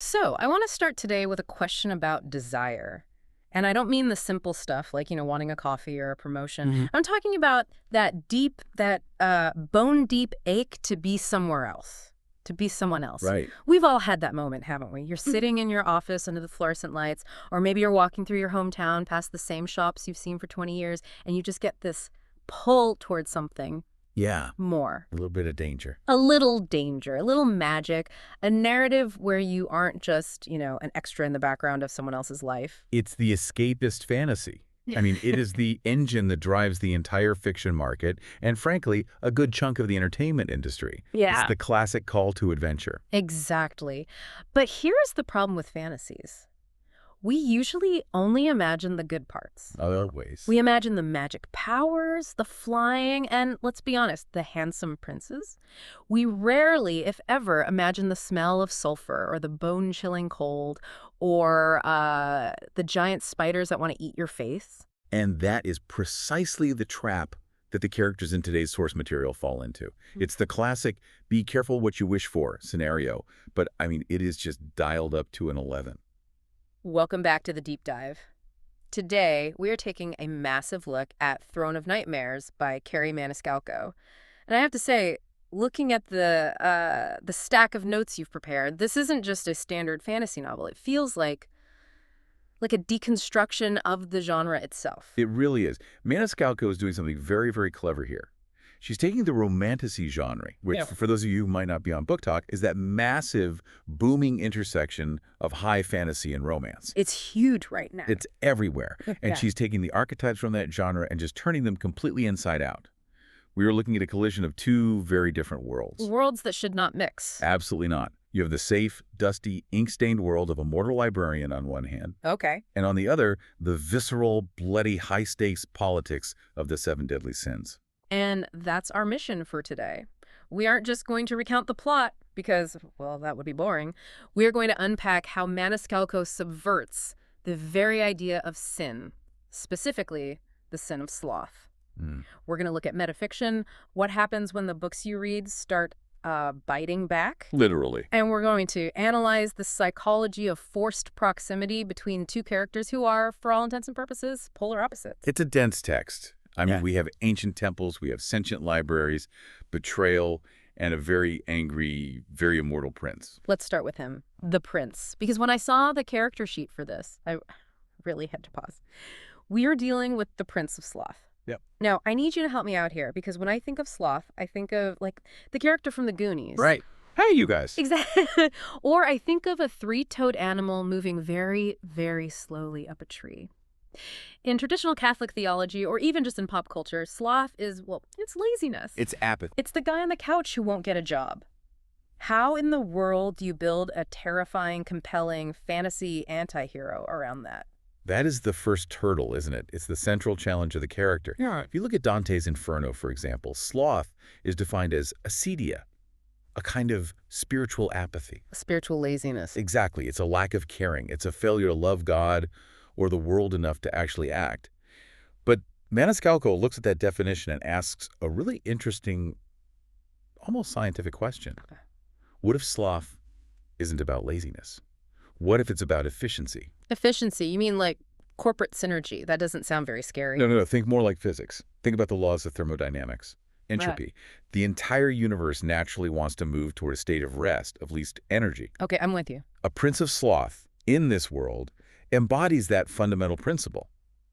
So, I want to start today with a question about desire. And I don't mean the simple stuff like, wanting a coffee or a promotion. Mhm. I'm talking about that deep, that bone deep ache to be somewhere else, to be someone else. Right. We've all had that moment, haven't we? You're sitting in your office under the fluorescent lights, or maybe you're walking through your hometown past the same shops you've seen for 20 years, and you just get this pull towards something Yeah. more. A little bit of danger. A little danger, a little magic, a narrative where you aren't just, an extra in the background of someone else's life. It's the escapist fantasy. I mean, it is the engine that drives the entire fiction market and, frankly, a good chunk of the entertainment industry. It's Yeah. the classic call to adventure. Exactly. But here's the problem with fantasies. We usually only imagine the good parts. Other ways. We imagine the magic powers, the flying, and let's be honest, the handsome princes. We rarely, if ever, imagine the smell of sulfur or the bone-chilling cold or the giant spiders that want to eat your face. And that is precisely the trap that the characters in today's source material fall into. It's the classic be careful what you wish for scenario, but I mean, it is just dialed up to an 11. Welcome back to the deep dive. Today, we are taking a massive look at Throne of Nightmares by Kerri Maniscalco. And I have to say, looking at the stack of notes you've prepared, this isn't just a standard fantasy novel. It feels like a deconstruction of the genre itself. It really is. Maniscalco is doing something very, very clever here. She's taking the romantasy genre, which, Yeah. for those of you who might not be on Book Talk, is that massive, booming intersection of high fantasy and romance. It's huge right now. It's everywhere. And Yeah. she's taking the archetypes from that genre and just turning them completely inside out. We are looking at a collision of two very different worlds. Worlds that should not mix. Absolutely not. You have the safe, dusty, ink-stained world of a mortal librarian on one hand, Okay. and on the other, the visceral, bloody, high-stakes politics of the Seven Deadly Sins. And that's our mission for today. We aren't just going to recount the plot because, well, that would be boring. We're going to unpack how Maniscalco subverts the very idea of sin, specifically the sin of sloth. Mm. We're going to look at metafiction, what happens when the books you read start biting back. Literally. And we're going to analyze the psychology of forced proximity between two characters who are, for all intents and purposes, polar opposites. It's a dense text. I mean, Yeah. we have ancient temples, we have sentient libraries, betrayal, and a very angry, very immortal prince. Let's start with him, the prince. Because when I saw the character sheet for this, I really had to pause. We are dealing with the Prince of Sloth. Yep. Now, I need you to help me out here because when I think of Sloth, I think of, like, the character from the Goonies. Right. Hey, you guys. Exactly. Or I think of a three-toed animal moving very, very slowly up a tree. In traditional Catholic theology, or even just in pop culture, sloth is, well, it's laziness. It's apathy. It's the guy on the couch who won't get a job. How in the world do you build a terrifying, compelling fantasy anti-hero around that? That is the first hurdle, isn't it? It's the central challenge of the character. Yeah. If you look at Dante's Inferno, for example, sloth is defined as acedia, a kind of spiritual apathy. Spiritual laziness. Exactly. It's a lack of caring. It's a failure to love God or the world enough to actually act. But Maniscalco looks at that definition and asks a really interesting, almost scientific question. Okay. What if sloth isn't about laziness? What if it's about efficiency? Efficiency, you mean like corporate synergy? That doesn't sound very scary. No. Think more like physics. Think about the laws of thermodynamics. Entropy. The entire universe naturally wants to move toward a state of rest, of least energy. Okay, I'm with you. A Prince of Sloth, in this world, embodies that fundamental principle.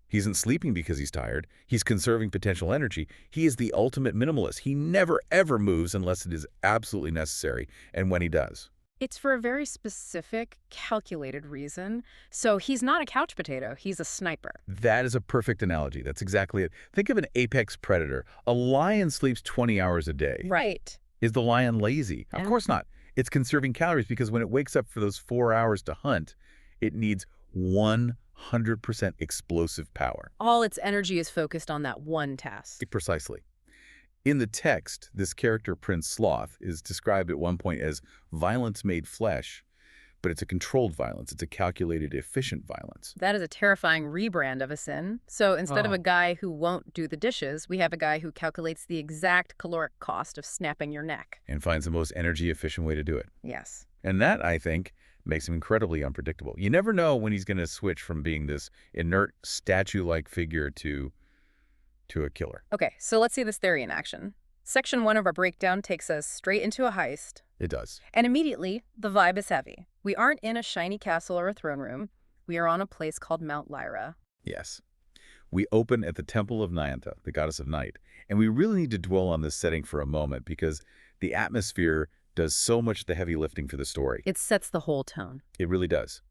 He isn't sleeping because he's tired. He's conserving potential energy. He is the ultimate minimalist. He never, ever moves unless it is absolutely necessary, and when he does. It's for a very specific, calculated reason. So he's not a couch potato. He's a sniper. That is a perfect analogy. That's exactly it. Think of an apex predator. A lion sleeps 20 hours a day. Right. Is the lion lazy? Of Yeah. course not. It's conserving calories because when it wakes up for those 4 hours to hunt, it needs 100% explosive power. All its energy is focused on that one task. Precisely. In the text, this character, Prince Sloth, is described at one point as violence made flesh, but it's a controlled violence. It's a calculated, efficient violence. That is a terrifying rebrand of a sin. So instead of a guy who won't do the dishes, we have a guy who calculates the exact caloric cost of snapping your neck. And finds the most energy-efficient way to do it. Yes. And that, I think, Makes him incredibly unpredictable. You never know when he's going to switch from being this inert, statue-like figure to a killer. Okay, so let's see this theory in action. Section 1 of our breakdown takes us straight into a heist. It does. And immediately, the vibe is heavy. We aren't in a shiny castle or a throne room. We are on a place called Mount Lyra. Yes. We open at the Temple of Nyantha, the goddess of night, and we really need to dwell on this setting for a moment because the atmosphere does so much of the heavy lifting for the story. It sets the whole tone. It really does.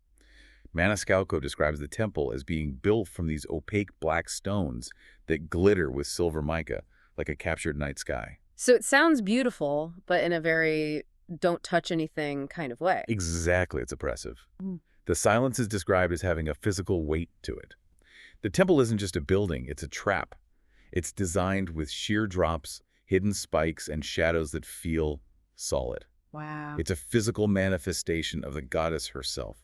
Maniscalco describes the temple as being built from these opaque black stones that glitter with silver mica, like a captured night sky. So it sounds beautiful, but in a very don't touch anything kind of way. Exactly, it's oppressive. Mm. The silence is described as having a physical weight to it. The temple isn't just a building, it's a trap. It's designed with sheer drops, hidden spikes, and shadows that feel solid. Wow. It's a physical manifestation of the goddess herself.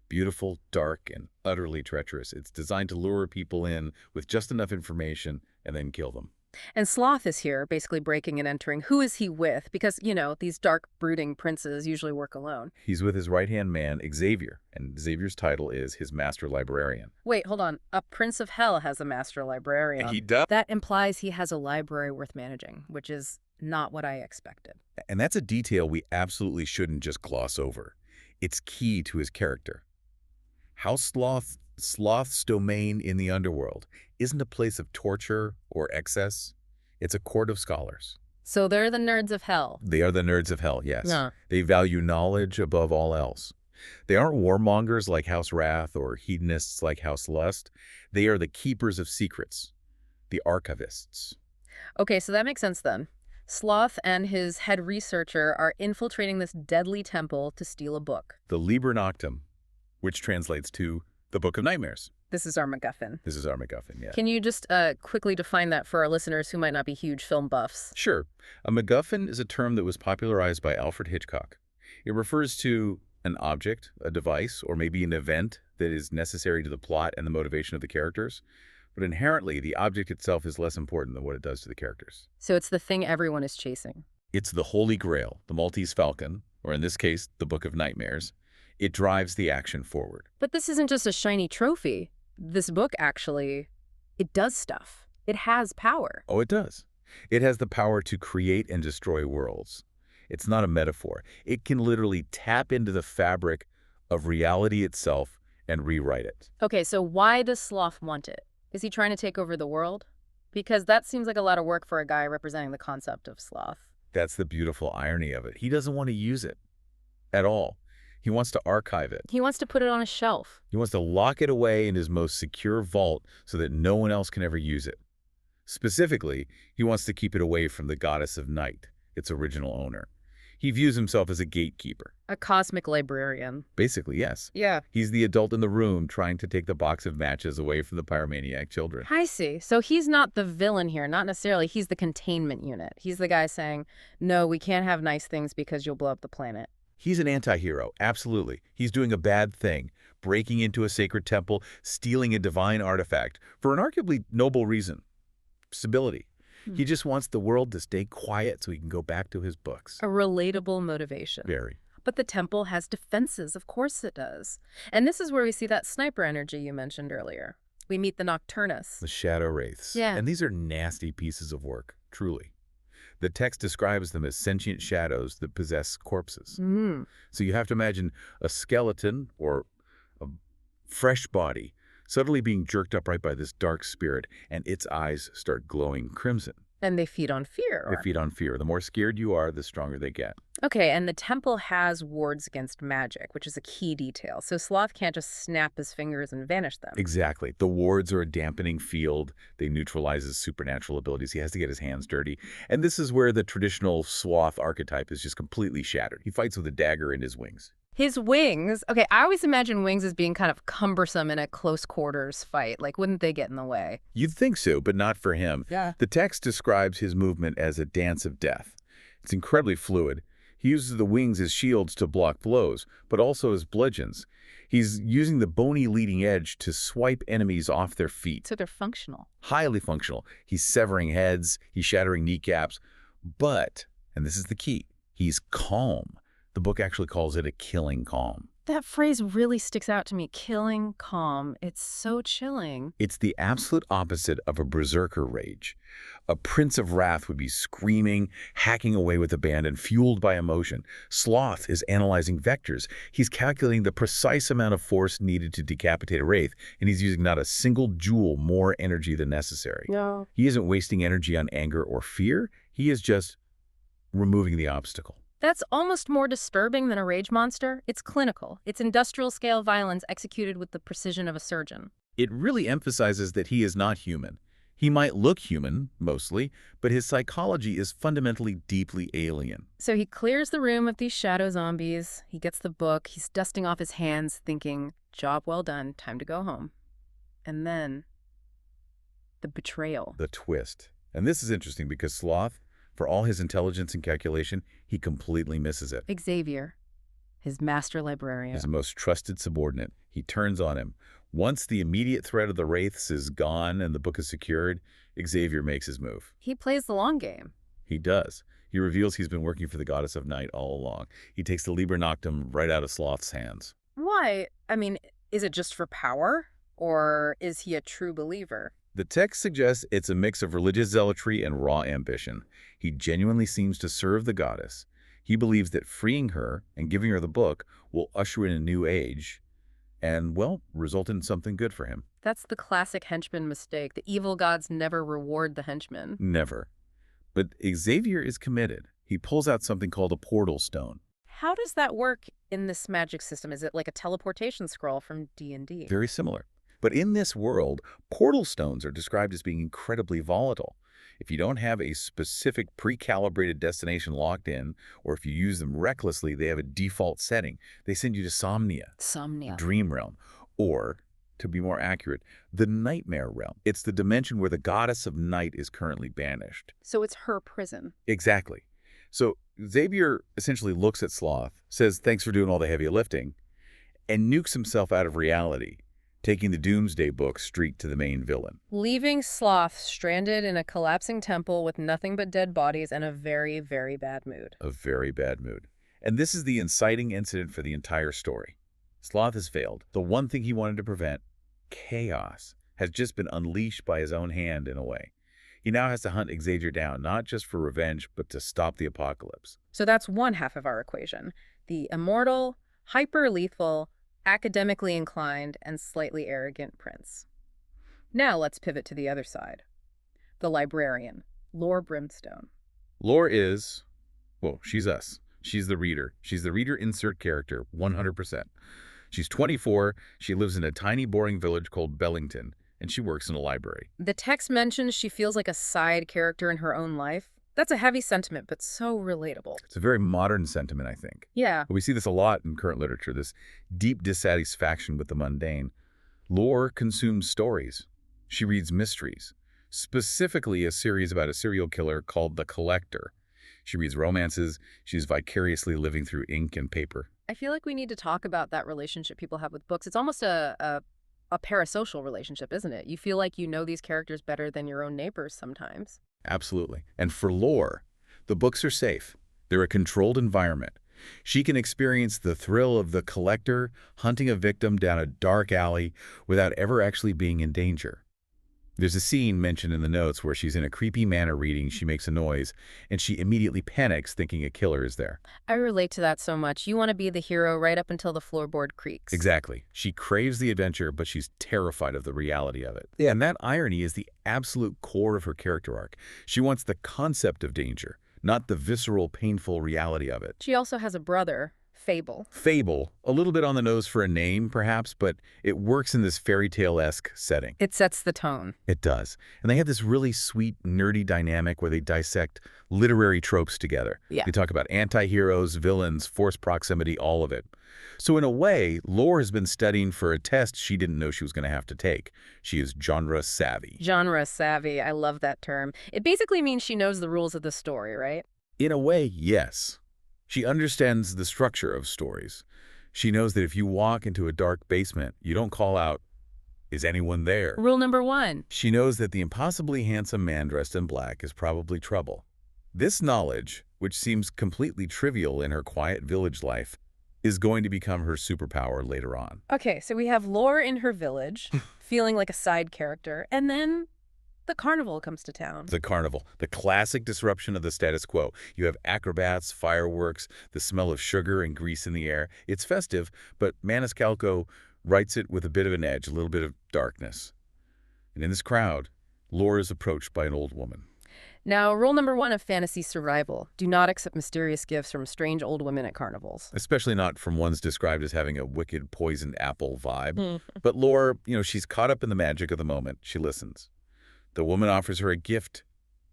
Beautiful, dark, and utterly treacherous. It's designed to lure people in with just enough information and then kill them. And Sloth is here, basically breaking and entering. Who is he with? Because, you know, these dark, brooding princes usually work alone. He's with his right-hand man, Xavier, and Xavier's title is his master librarian. Wait, hold on. A prince of hell has a master librarian. He does? That implies he has a library worth managing, which is not what I expected. And that's a detail we absolutely shouldn't just gloss over. It's key to his character. House Sloth's domain in the underworld isn't a place of torture or excess. It's a court of scholars. So they're the nerds of hell. They are the nerds of hell, yes. Yeah. They value knowledge above all else. They aren't warmongers like House Wrath or hedonists like House Lust. They are the keepers of secrets, the archivists. Okay, so that makes sense then. Sloth and his head researcher are infiltrating this deadly temple to steal a book. The Liber Noctem, which translates to the Book of Nightmares. This is our MacGuffin. This is our MacGuffin, yeah. Can you just quickly define that for our listeners who might not be huge film buffs? Sure. A MacGuffin is a term that was popularized by Alfred Hitchcock. It refers to an object, a device, or maybe an event that is necessary to the plot and the motivation of the characters. But inherently, the object itself is less important than what it does to the characters. So it's the thing everyone is chasing. It's the Holy Grail, the Maltese Falcon, or in this case, the Book of Nightmares. It drives the action forward. But this isn't just a shiny trophy. This book actually, it does stuff. It has power. Oh, it does. It has the power to create and destroy worlds. It's not a metaphor. It can literally tap into the fabric of reality itself and rewrite it. Okay, so why does Sloth want it? Is he trying to take over the world? Because that seems like a lot of work for a guy representing the concept of sloth. That's the beautiful irony of it. He doesn't want to use it at all. He wants to archive it. He wants to put it on a shelf. He wants to lock it away in his most secure vault so that no one else can ever use it. Specifically, he wants to keep it away from the goddess of night, its original owner. He views himself as a gatekeeper. A cosmic librarian. Basically, yes. Yeah. He's the adult in the room trying to take the box of matches away from the pyromaniac children. I see. So he's not the villain here, not necessarily. He's the containment unit. He's the guy saying, no, we can't have nice things because you'll blow up the planet. He's an anti-hero, absolutely. He's doing a bad thing, breaking into a sacred temple, stealing a divine artifact for an arguably noble reason: stability. He just wants the world to stay quiet so he can go back to his books. A relatable motivation. Very. But the temple has defenses, of course it does. And this is where we see that sniper energy you mentioned earlier. We meet the Nocturnus. The Shadow Wraiths. Yeah. And these are nasty pieces of work, truly. The text describes them as sentient shadows that possess corpses. So you have to imagine a skeleton or a fresh body suddenly being jerked upright by this dark spirit, and its eyes start glowing crimson. And they feed on fear. They feed on fear. The more scared you are, the stronger they get. Okay, and the temple has wards against magic, which is a key detail. So Sloth can't just snap his fingers and vanish them. Exactly. The wards are a dampening field. They neutralize his supernatural abilities. He has to get his hands dirty. And this is where the traditional Sloth archetype is just completely shattered. He fights with a dagger in his wings. His wings, okay, I always imagine wings as being kind of cumbersome in a close quarters fight. Like, wouldn't they get in the way? You'd think so, but not for him. Yeah. The text describes his movement as a dance of death. It's incredibly fluid. He uses the wings as shields to block blows, but also as bludgeons. He's using the bony leading edge to swipe enemies off their feet. So they're functional. Highly functional. He's severing heads, he's shattering kneecaps, but, and this is the key, he's calm. The book actually calls it a killing calm. That phrase really sticks out to me. Killing calm. It's so chilling. It's the absolute opposite of a berserker rage. A prince of wrath would be screaming, hacking away with abandon, fueled by emotion. Sloth is analyzing vectors. He's calculating the precise amount of force needed to decapitate a wraith, and he's using not a single joule more energy than necessary. No. He isn't wasting energy on anger or fear. He is just removing the obstacle. That's almost more disturbing than a rage monster. It's clinical. It's industrial-scale violence executed with the precision of a surgeon. It really emphasizes that he is not human. He might look human, mostly, but his psychology is fundamentally deeply alien. So he clears the room of these shadow zombies. He gets the book. He's dusting off his hands, thinking, job well done, time to go home. And then, the betrayal. The twist. And this is interesting because Sloth, for all his intelligence and calculation, he completely misses it. Xavier, his master librarian. His most trusted subordinate. He turns on him. Once the immediate threat of the Wraiths is gone and the book is secured, Xavier makes his move. He plays the long game. He does. He reveals he's been working for the Goddess of Night all along. He takes the Liber Noctum right out of Sloth's hands. Why? I mean, is it just for power? Or is he a true believer? The text suggests it's a mix of religious zealotry and raw ambition. He genuinely seems to serve the goddess. He believes that freeing her and giving her the book will usher in a new age and, well, result in something good for him. That's the classic henchman mistake. The evil gods never reward the henchman. Never. But Xavier is committed. He pulls out something called a portal stone. How does that work in this magic system? Is it like a teleportation scroll from D&D? Very similar. But in this world, portal stones are described as being incredibly volatile. If you don't have a specific pre-calibrated destination locked in, or if you use them recklessly, they have a default setting. They send you to Somnia, Somnia. Dream Realm, or, to be more accurate, the Nightmare Realm. It's the dimension where the Goddess of Night is currently banished. So it's her prison. Exactly. So Xavier essentially looks at Sloth, says thanks for doing all the heavy lifting, and nukes himself out of reality, taking the Doomsday Book straight to the main villain. Leaving Sloth stranded in a collapsing temple with nothing but dead bodies and a very, very bad mood. A very bad mood. And this is the inciting incident for the entire story. Sloth has failed. The one thing he wanted to prevent, chaos, has just been unleashed by his own hand in a way. He now has to hunt Xavier down, not just for revenge, but to stop the apocalypse. So that's one half of our equation. The immortal, hyper-lethal, academically inclined, and slightly arrogant prince. Now let's pivot to the other side. The librarian, Lore Brimstone. Lore is, well, she's us. She's the reader. She's the reader insert character, 100%. She's 24, she lives in a tiny, boring village called Bellington, and she works in a library. The text mentions she feels like a side character in her own life. That's a heavy sentiment, but so relatable. It's a very modern sentiment, I think. Yeah. We see this a lot in current literature, this deep dissatisfaction with the mundane. Lore consumes stories. She reads mysteries, specifically a series about a serial killer called The Collector. She reads romances. She's vicariously living through ink and paper. I feel like we need to talk about that relationship people have with books. It's almost a parasocial relationship, isn't it? You feel like you know these characters better than your own neighbors sometimes. Absolutely. And for Lore, the books are safe. They're a controlled environment. She can experience the thrill of the collector hunting a victim down a dark alley without ever actually being in danger. There's a scene mentioned in the notes where she's in a creepy manner reading, she makes a noise, and she immediately panics thinking a killer is there. I relate to that so much. You want to be the hero right up until the floorboard creaks. Exactly. She craves the adventure, but she's terrified of the reality of it. Yeah, and that irony is the absolute core of her character arc. She wants the concept of danger, not the visceral, painful reality of it. She also has a brother, Fable. Fable, a little bit on the nose for a name, perhaps, but it works in this fairy tale-esque setting. It sets the tone. It does. And they have this really sweet, nerdy dynamic where they dissect literary tropes together. Yeah. They talk about anti-heroes, villains, forced proximity, all of it. So in a way, Lore has been studying for a test she didn't know she was going to have to take. She is genre savvy. Genre savvy. I love that term. It basically means she knows the rules of the story, right? In a way, yes. She understands the structure of stories. She knows that if you walk into a dark basement, you don't call out, "Is anyone there?" Rule number 1. She knows that the impossibly handsome man dressed in black is probably trouble. This knowledge, which seems completely trivial in her quiet village life, is going to become her superpower later on. Okay, so we have Lore in her village, feeling like a side character, and then the carnival comes to town. The carnival, the classic disruption of the status quo. You have acrobats, fireworks, the smell of sugar and grease in the air. It's festive, but Maniscalco writes it with a bit of an edge, a little bit of darkness. And in this crowd, Lore is approached by an old woman. Now, rule number 1 of fantasy survival: do not accept mysterious gifts from strange old women at carnivals. Especially not from ones described as having a wicked poisoned apple vibe. Hmm. But Lore, she's caught up in the magic of the moment. She listens. The woman offers her a gift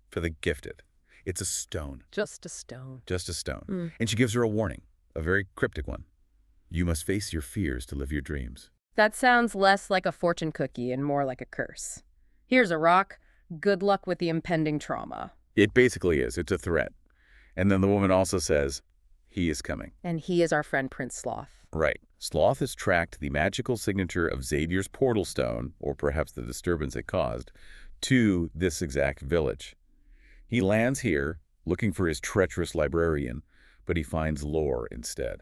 for the gifted. It's a stone. Just a stone. Just a stone. Mm. And she gives her a warning, a very cryptic one. You must face your fears to live your dreams. That sounds less like a fortune cookie and more like a curse. Here's a rock. Good luck with the impending trauma. It basically is. It's a threat. And then the woman also says, he is coming. And he is our friend Prince Sloth. Right. Sloth has tracked the magical signature of Xavier's portal stone, or perhaps the disturbance it caused, to this exact village. He lands here looking for his treacherous librarian, but he finds Lore instead.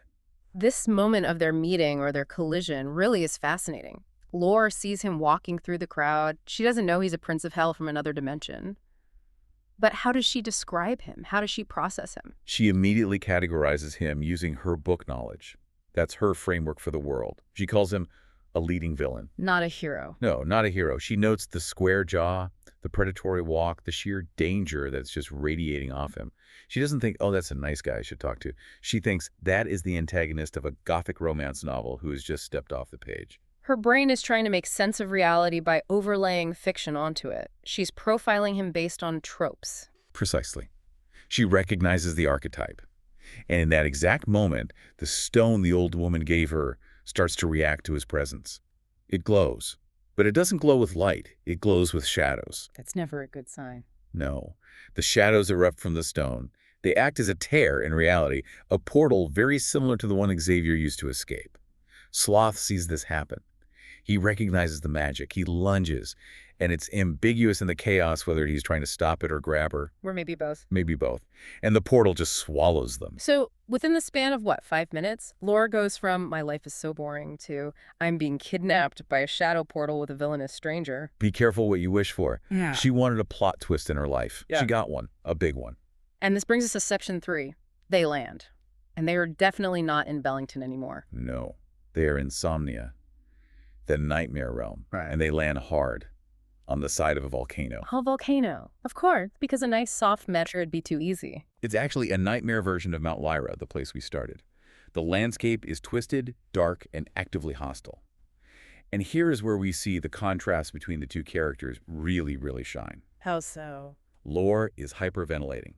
This moment of their meeting or their collision really is fascinating. Lore sees him walking through the crowd. She doesn't know he's a prince of hell from another dimension. But how does she describe him? How does she process him? She immediately categorizes him using her book knowledge. That's her framework for the world. She calls him a leading villain. Not a hero. No, not a hero. She notes the square jaw, the predatory walk, the sheer danger that's just radiating off him. She doesn't think, oh, that's a nice guy I should talk to. She thinks that is the antagonist of a gothic romance novel who has just stepped off the page. Her brain is trying to make sense of reality by overlaying fiction onto it. She's profiling him based on tropes. Precisely. She recognizes the archetype. And in that exact moment, the stone the old woman gave her starts to react to his presence. It glows. But it doesn't glow with light. It glows with shadows. That's never a good sign. No. The shadows erupt from the stone. They act as a tear in reality, a portal very similar to the one Xavier used to escape. Sloth sees this happen. He recognizes the magic. He lunges, and it's ambiguous in the chaos whether he's trying to stop it or grab her. Or maybe both. Maybe both. And the portal just swallows them. So within the span of, 5 minutes, Lore goes from "my life is so boring" to "I'm being kidnapped by a shadow portal with a villainous stranger." Be careful what you wish for. Yeah. She wanted a plot twist in her life. Yeah. She got one, a big one. And this brings us to section 3. They land. And they are definitely not in Bellington anymore. No. They are insomnia, the nightmare realm. Right. And they land hard on the side of a volcano. Oh, volcano. Of course, because a nice soft metro would be too easy. It's actually a nightmare version of Mount Lyra, the place we started. The landscape is twisted, dark, and actively hostile. And here is where we see the contrast between the two characters really, really shine. How so? Lore is hyperventilating.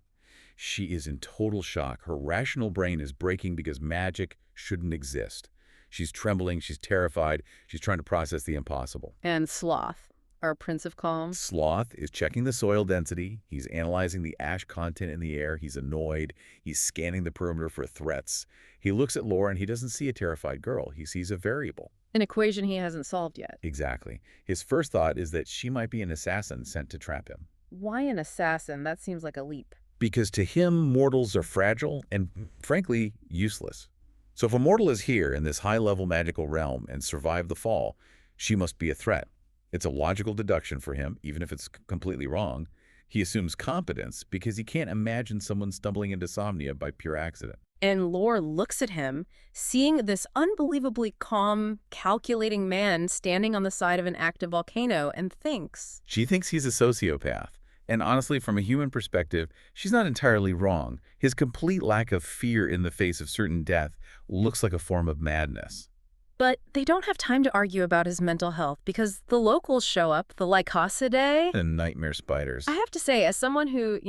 She is in total shock. Her rational brain is breaking because magic shouldn't exist. She's trembling, she's terrified, she's trying to process the impossible. And Sloth, our Prince of Calm. Sloth is checking the soil density, he's analyzing the ash content in the air, he's annoyed, he's scanning the perimeter for threats. He looks at Lore and he doesn't see a terrified girl, he sees a variable. An equation he hasn't solved yet. Exactly. His first thought is that she might be an assassin sent to trap him. Why an assassin? That seems like a leap. Because to him, mortals are fragile and, frankly, useless. So if a mortal is here in this high-level magical realm and survived the fall, she must be a threat. It's a logical deduction for him, even if it's completely wrong. He assumes competence because he can't imagine someone stumbling into somnia by pure accident. And Lore looks at him, seeing this unbelievably calm, calculating man standing on the side of an active volcano, and thinks... She thinks he's a sociopath. And honestly, from a human perspective, she's not entirely wrong. His complete lack of fear in the face of certain death looks like a form of madness. But they don't have time to argue about his mental health because the locals show up, the Lycosidae. And nightmare spiders. I have to say, as someone who,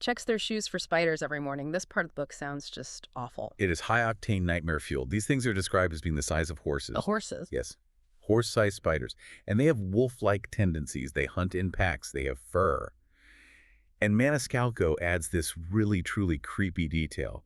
checks their shoes for spiders every morning, this part of the book sounds just awful. It is high-octane nightmare fuel. These things are described as being the size of horses. The horses? Yes. Horse-sized spiders. And they have wolf-like tendencies. They hunt in packs. They have fur. And Maniscalco adds this really, truly creepy detail.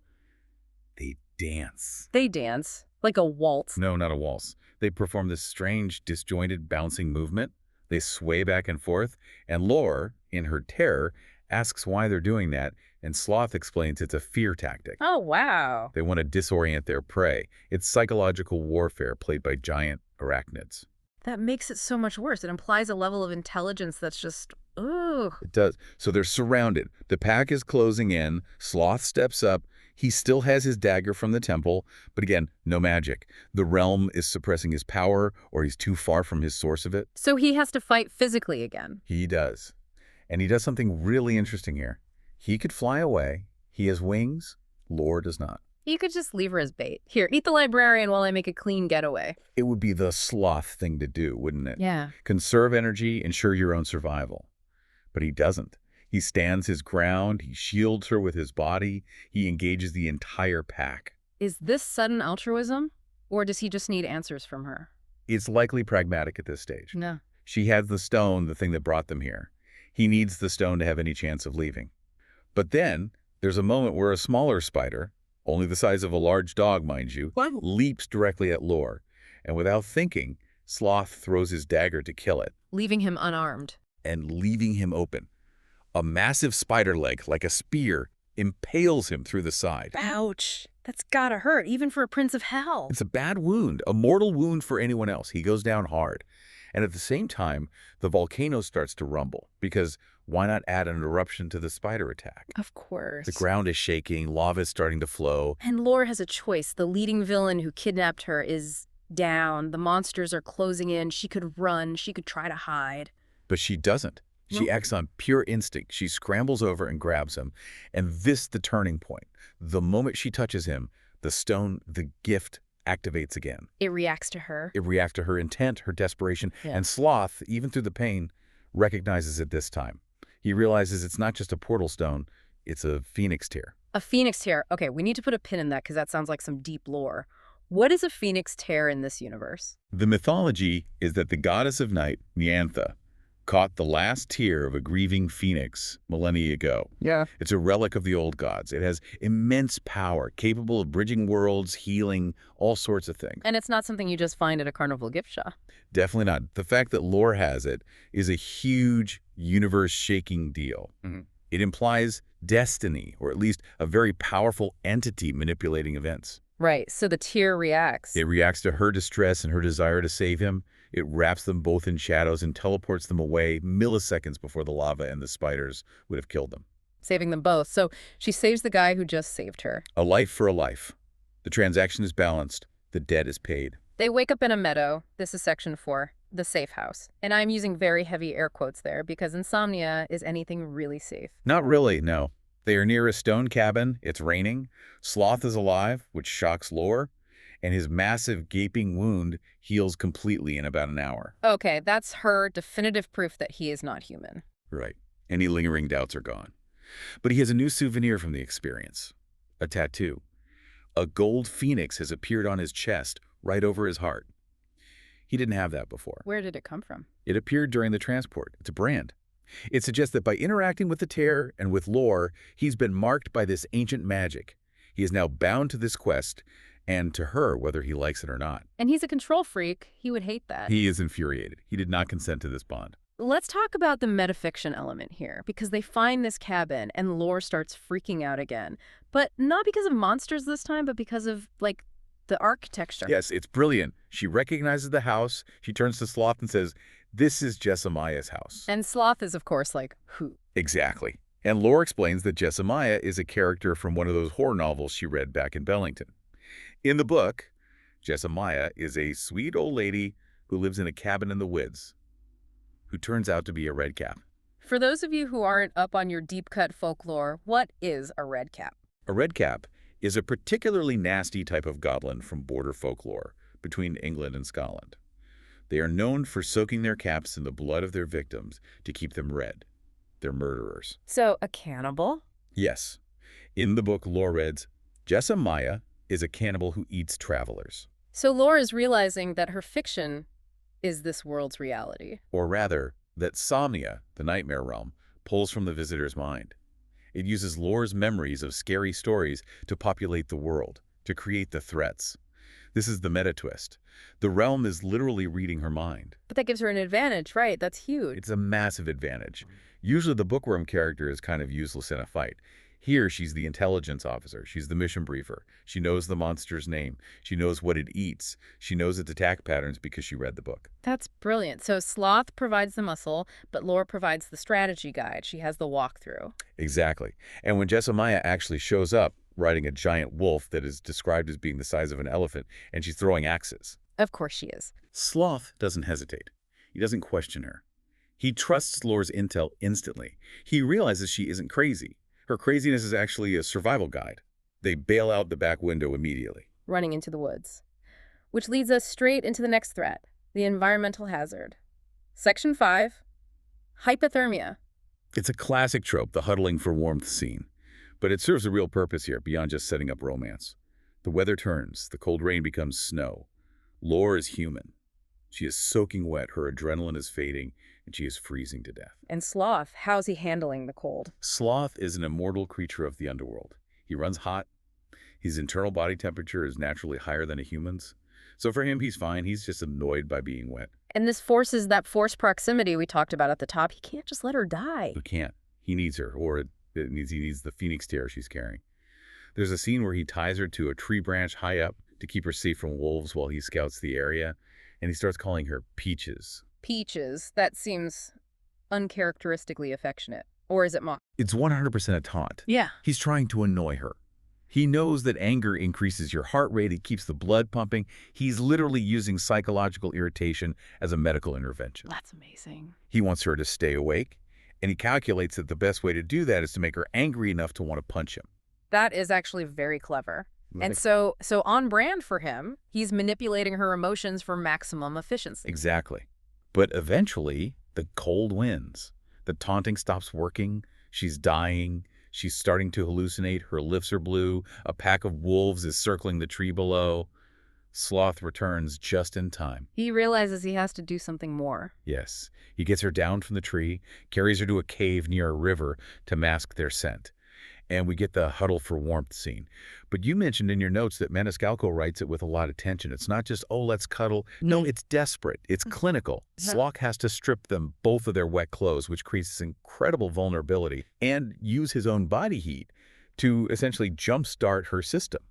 They dance. They dance. Like a waltz. No, not a waltz. They perform this strange, disjointed, bouncing movement. They sway back and forth. And Lore, in her terror, asks why they're doing that, And Sloth explains it's a fear tactic. Oh, wow. They want to disorient their prey. It's psychological warfare played by giant arachnids. That makes it so much worse. It implies a level of intelligence that's just, ooh. It does. So they're surrounded. The pack is closing in. Sloth steps up. He still has his dagger from the temple, but again, no magic. The realm is suppressing his power, or he's too far from his source of it. So he has to fight physically again. He does. And he does something really interesting here. He could fly away. He has wings. Lore does not. He could just leave her as bait. Here, eat the librarian while I make a clean getaway. It would be the sloth thing to do, wouldn't it? Yeah. Conserve energy, ensure your own survival. But he doesn't. He stands his ground. He shields her with his body. He engages the entire pack. Is this sudden altruism? Or does he just need answers from her? It's likely pragmatic at this stage. No. She has the stone, the thing that brought them here. He needs the stone to have any chance of leaving. But then there's a moment where a smaller spider, only the size of a large dog, mind you, leaps directly at Lore. And without thinking, Sloth throws his dagger to kill it. Leaving him unarmed. And leaving him open. A massive spider leg, like a spear, impales him through the side. Ouch. That's gotta hurt, even for a prince of hell. It's a bad wound, a mortal wound for anyone else. He goes down hard. And at the same time, the volcano starts to rumble, because why not add an eruption to the spider attack? Of course. The ground is shaking, lava is starting to flow. And Lore has a choice. The leading villain who kidnapped her is down. The monsters are closing in. She could run. She could try to hide. But she doesn't. She No. acts on pure instinct. She scrambles over and grabs him. And this the turning point. The moment she touches him, the stone, the gift, activates again. It reacts to her. It reacts to her intent, her desperation. Yeah. And Sloth, even through the pain, recognizes it this time. He realizes it's not just a portal stone, it's a phoenix tear. A phoenix tear. Okay, we need to put a pin in that because that sounds like some deep lore. What is a phoenix tear in this universe? The mythology is that the goddess of night, Nyantha, caught the last tear of a grieving phoenix millennia ago. Yeah. It's a relic of the old gods. It has immense power, capable of bridging worlds, healing, all sorts of things. And it's not something you just find at a carnival gift shop. Definitely not. The fact that Lore has it is a huge, universe-shaking deal. It implies destiny, or at least a very powerful entity manipulating events. Right, so the tear reacts. It reacts to her distress and her desire to save him. It wraps them both in shadows and teleports them away milliseconds before the lava and the spiders would have killed them. Saving them both. So she saves the guy who just saved her. A life for a life. The transaction is balanced. The debt is paid. They wake up in a meadow. This is section 4, the safe house. And I'm using very heavy air quotes there because insomnia is anything really safe. Not really, no. They are near a stone cabin. It's raining. Sloth is alive, which shocks Lore. And his massive gaping wound heals completely in about an hour. Okay, that's her definitive proof that he is not human. Right. Any lingering doubts are gone. But he has a new souvenir from the experience. A tattoo. A gold phoenix has appeared on his chest, right over his heart. He didn't have that before. Where did it come from? It appeared during the transport. It's a brand. It suggests that by interacting with the tear and with Lore, he's been marked by this ancient magic. He is now bound to this quest, and to her, whether he likes it or not. And he's a control freak. He would hate that. He is infuriated. He did not consent to this bond. Let's talk about the metafiction element here, because they find this cabin and Lore starts freaking out again. But not because of monsters this time, but because of, like, the architecture. Yes, it's brilliant. She recognizes the house. She turns to Sloth and says, "This is Jessamiah's house." And Sloth is, of course, like, who? Exactly. And Lore explains that Jessamiah is a character from one of those horror novels she read back in Bellington. In the book, Jessamiah is a sweet old lady who lives in a cabin in the woods, who turns out to be a redcap. For those of you who aren't up on your deep-cut folklore, what is a redcap? A redcap is a particularly nasty type of goblin from border folklore between England and Scotland. They are known for soaking their caps in the blood of their victims to keep them red. They're murderers. So, a cannibal? Yes. In the book, Lore reads, Jessamiah is a cannibal who eats travelers. So Lore is realizing that her fiction is this world's reality. Or rather, that Somnia, the nightmare realm, pulls from the visitor's mind. It uses Lore's memories of scary stories to populate the world, to create the threats. This is the meta twist. The realm is literally reading her mind. But that gives her an advantage, right? That's huge. It's a massive advantage. Usually the bookworm character is kind of useless in a fight. Here, she's the intelligence officer. She's the mission briefer. She knows the monster's name. She knows what it eats. She knows its attack patterns because she read the book. That's brilliant. So Sloth provides the muscle, but Lore provides the strategy guide. She has the walkthrough. Exactly. And when Jessamine actually shows up, riding a giant wolf that is described as being the size of an elephant, and she's throwing axes, Of course she is. Sloth doesn't hesitate. He doesn't question her. He trusts Lore's intel instantly. He realizes she isn't crazy. Her craziness is actually a survival guide. They bail out the back window immediately. Running into the woods. Which leads us straight into the next threat, the environmental hazard. Section 5, hypothermia. It's a classic trope, the huddling for warmth scene. But it serves a real purpose here, beyond just setting up romance. The weather turns, the cold rain becomes snow. Lore is human. She is soaking wet, her adrenaline is fading, and she is freezing to death. And Sloth, how's he handling the cold? Sloth is an immortal creature of the underworld. He runs hot. His internal body temperature is naturally higher than a human's. So for him, he's fine. He's just annoyed by being wet. And this forces that forced proximity we talked about at the top. He can't just let her die. He can't. He needs her, or he needs the phoenix tear she's carrying. There's a scene where he ties her to a tree branch high up to keep her safe from wolves while he scouts the area, and he starts calling her Peaches. Peaches, that seems uncharacteristically affectionate. Or is it mock? It's 100% a taunt. Yeah. He's trying to annoy her. He knows that anger increases your heart rate, it keeps the blood pumping. He's literally using psychological irritation as a medical intervention. That's amazing. He wants her to stay awake, and he calculates that the best way to do that is to make her angry enough to want to punch him. That is actually very clever. And so on brand for him, he's manipulating her emotions for maximum efficiency. Exactly. But eventually, the cold wins. The taunting stops working. She's dying. She's starting to hallucinate. Her lips are blue. A pack of wolves is circling the tree below. Sloth returns just in time. He realizes he has to do something more. Yes. He gets her down from the tree, carries her to a cave near a river to mask their scent. And we get the huddle for warmth scene. But you mentioned in your notes that Maniscalco writes it with a lot of tension. It's not just, oh, let's cuddle. No, it's desperate. It's clinical. Sloth has to strip them both of their wet clothes, which creates this incredible vulnerability, and use his own body heat to essentially jumpstart her system.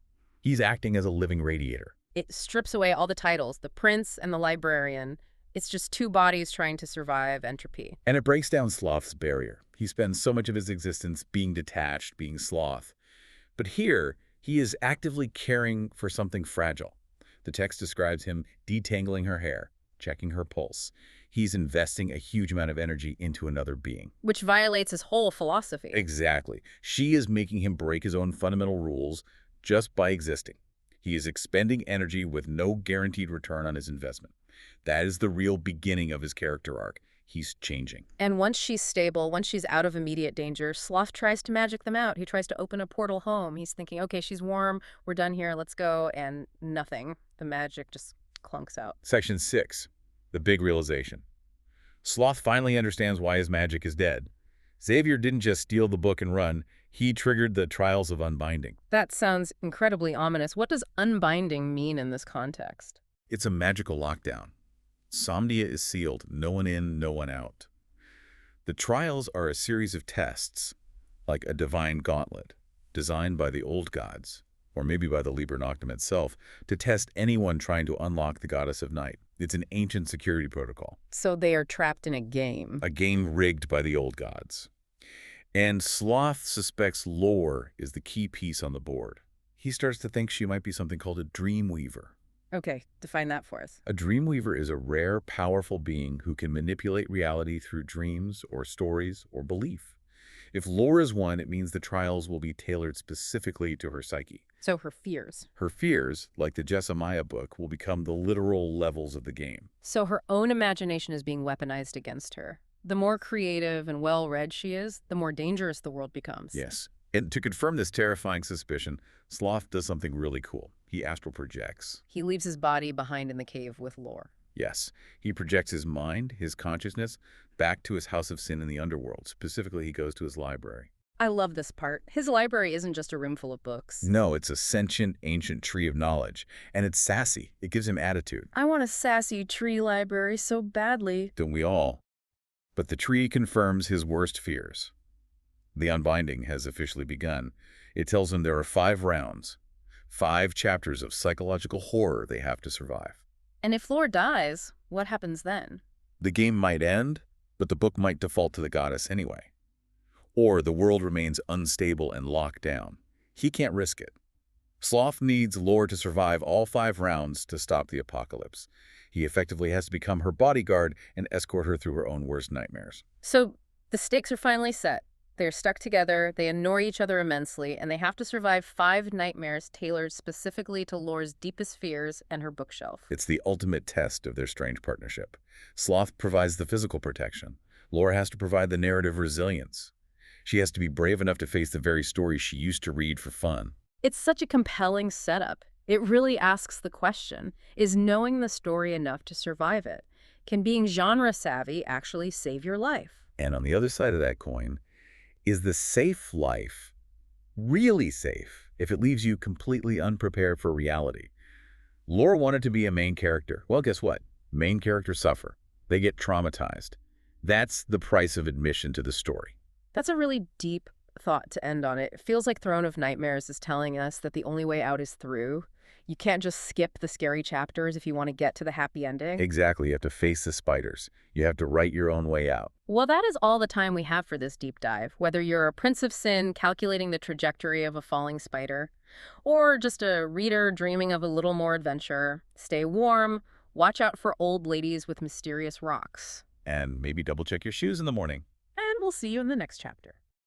He's acting as a living radiator. It strips away all the titles, the prince and the librarian. It's just two bodies trying to survive entropy. And it breaks down Sloth's barrier. He spends so much of his existence being detached, being Sloth. But here, he is actively caring for something fragile. The text describes him detangling her hair, checking her pulse. He's investing a huge amount of energy into another being. Which violates his whole philosophy. Exactly. She is making him break his own fundamental rules just by existing. He is expending energy with no guaranteed return on his investment. That is the real beginning of his character arc. He's changing. And once she's stable, once she's out of immediate danger, Sloth tries to magic them out. He tries to open a portal home. He's thinking, okay, she's warm, we're done here, let's go, and nothing. The magic just clunks out. Section 6, the big realization. Sloth finally understands why his magic is dead. Xavier didn't just steal the book and run. He triggered the trials of unbinding. That sounds incredibly ominous. What does unbinding mean in this context? It's a magical lockdown. Somnia is sealed, no one in, no one out. The trials are a series of tests, like a divine gauntlet, designed by the old gods, or maybe by the Liber Noctem itself, to test anyone trying to unlock the goddess of night. It's an ancient security protocol. So they are trapped in a game. A game rigged by the old gods. And Sloth suspects Lore is the key piece on the board. He starts to think she might be something called a dreamweaver. Okay, define that for us. A dreamweaver is a rare, powerful being who can manipulate reality through dreams or stories or belief. If Lore is one, it means the trials will be tailored specifically to her psyche. So her fears. Her fears, like the Jessamine book, will become the literal levels of the game. So her own imagination is being weaponized against her. The more creative and well-read she is, the more dangerous the world becomes. Yes. And to confirm this terrifying suspicion, Sloth does something really cool. He astral projects. He leaves his body behind in the cave with Lore. Yes. He projects his mind, his consciousness, back to his house of sin in the underworld. Specifically, he goes to his library. I love this part. His library isn't just a room full of books. No, it's a sentient, ancient tree of knowledge. And it's sassy. It gives him attitude. I want a sassy tree library so badly. Don't we all? But the tree confirms his worst fears. The unbinding has officially begun. It tells them there are 5 rounds, 5 chapters of psychological horror they have to survive. And if Lore dies, what happens then? The game might end, but the book might default to the goddess anyway. Or the world remains unstable and locked down. He can't risk it. Sloth needs Lore to survive all 5 rounds to stop the apocalypse. He effectively has to become her bodyguard and escort her through her own worst nightmares. So the stakes are finally set. They're stuck together, they annoy each other immensely, and they have to survive 5 nightmares tailored specifically to Lore's deepest fears and her bookshelf. It's the ultimate test of their strange partnership. Sloth provides the physical protection. Lore has to provide the narrative resilience. She has to be brave enough to face the very stories she used to read for fun. It's such a compelling setup. It really asks the question, is knowing the story enough to survive it? Can being genre savvy actually save your life? And on the other side of that coin, is the safe life really safe if it leaves you completely unprepared for reality? Lore wanted to be a main character. Well, guess what? Main characters suffer. They get traumatized. That's the price of admission to the story. That's a really deep thought to end on. It feels like Throne of Nightmares is telling us that the only way out is through. You can't just skip the scary chapters if you want to get to the happy ending. Exactly. You have to face the spiders. You have to write your own way out. Well, that is all the time we have for this deep dive. Whether you're a Prince of Sin calculating the trajectory of a falling spider, or just a reader dreaming of a little more adventure, stay warm, watch out for old ladies with mysterious rocks. And maybe double check your shoes in the morning. And we'll see you in the next chapter.